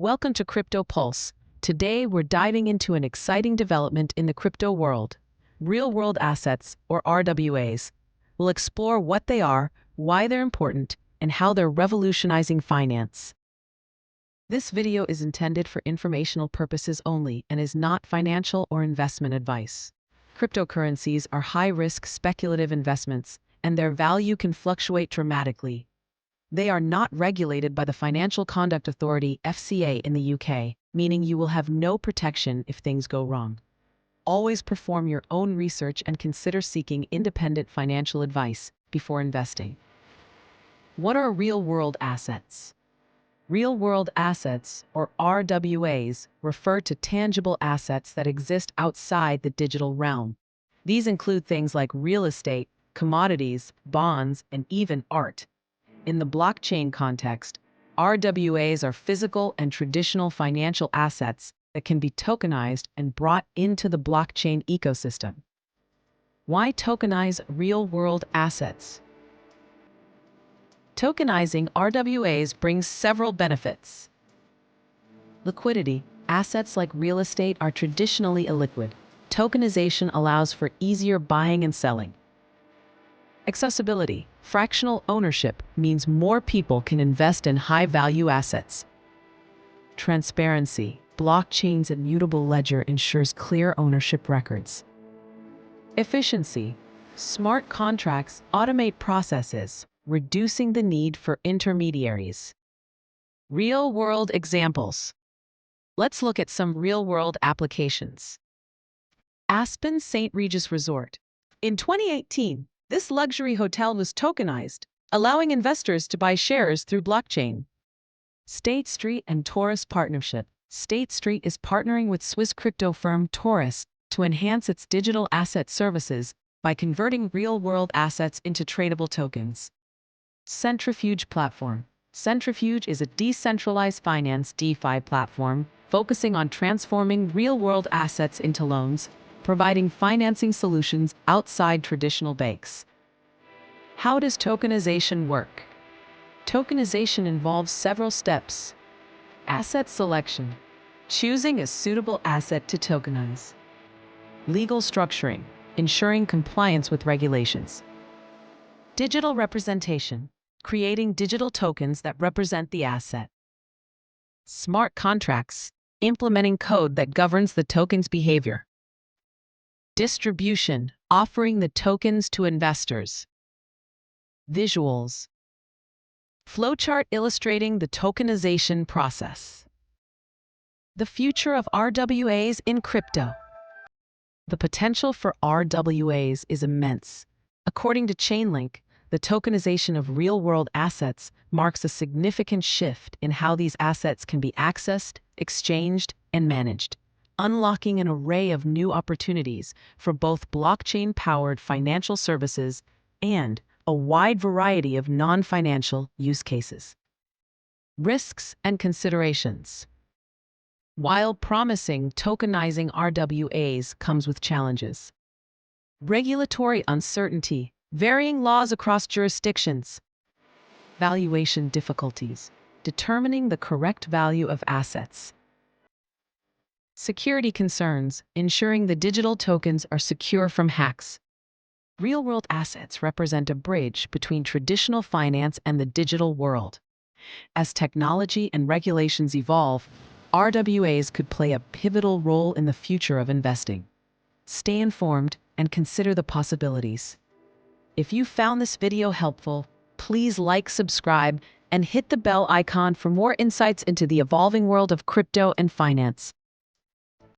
Welcome to CryptoPulse. Today, we're diving into an exciting development in the crypto world, real-world assets, or RWAs. We'll explore what they are, why they're important, and how they're revolutionizing finance. This video is intended for informational purposes only and is not financial or investment advice. Cryptocurrencies are high-risk speculative investments, and their value can fluctuate dramatically. They are not regulated by the Financial Conduct Authority (FCA) in the UK, meaning you will have no protection if things go wrong. Always perform your own research and consider seeking independent financial advice before investing. What are real-world assets? Real-world assets, or RWAs, refer to tangible assets that exist outside the digital realm. These include things like real estate, commodities, bonds, and even art. In the blockchain context, RWAs are physical and traditional financial assets that can be tokenized and brought into the blockchain ecosystem. Why tokenize real-world assets? Tokenizing RWAs brings several benefits. Liquidity. Assets like real estate are traditionally illiquid. Tokenization allows for easier buying and selling. Accessibility. Fractional ownership means more people can invest in high-value assets. Transparency. Blockchain's immutable ledger ensures clear ownership records. Efficiency. Smart contracts automate processes, reducing the need for intermediaries. Real-world examples. Let's look at some real-world applications. Aspen St. Regis Resort. In 2018, this luxury hotel was tokenized, allowing investors to buy shares through blockchain. State Street and Taurus Partnership. State Street is partnering with Swiss crypto firm Taurus to enhance its digital asset services by converting real-world assets into tradable tokens. Centrifuge Platform. Centrifuge is a decentralized finance (DeFi) platform focusing on transforming real-world assets into loans, providing financing solutions outside traditional banks. How does tokenization work? Tokenization involves several steps. Asset selection. Choosing a suitable asset to tokenize. Legal structuring. Ensuring compliance with regulations. Digital representation. Creating digital tokens that represent the asset. Smart contracts. Implementing code that governs the token's behavior. Distribution, offering the tokens to investors. Visuals. Flowchart illustrating the tokenization process. The future of RWAs in crypto. The potential for RWAs is immense. According to Chainlink, the tokenization of real-world assets marks a significant shift in how these assets can be accessed, exchanged, and managed, unlocking an array of new opportunities for both blockchain-powered financial services and a wide variety of non-financial use cases. Risks and considerations. While promising, tokenizing RWAs comes with challenges. Regulatory uncertainty, varying laws across jurisdictions. Valuation difficulties, determining the correct value of assets. Security concerns, ensuring the digital tokens are secure from hacks. Real-world assets represent a bridge between traditional finance and the digital world. As technology and regulations evolve, RWAs could play a pivotal role in the future of investing. Stay informed and consider the possibilities. If you found this video helpful, please like, subscribe, and hit the bell icon for more insights into the evolving world of crypto and finance.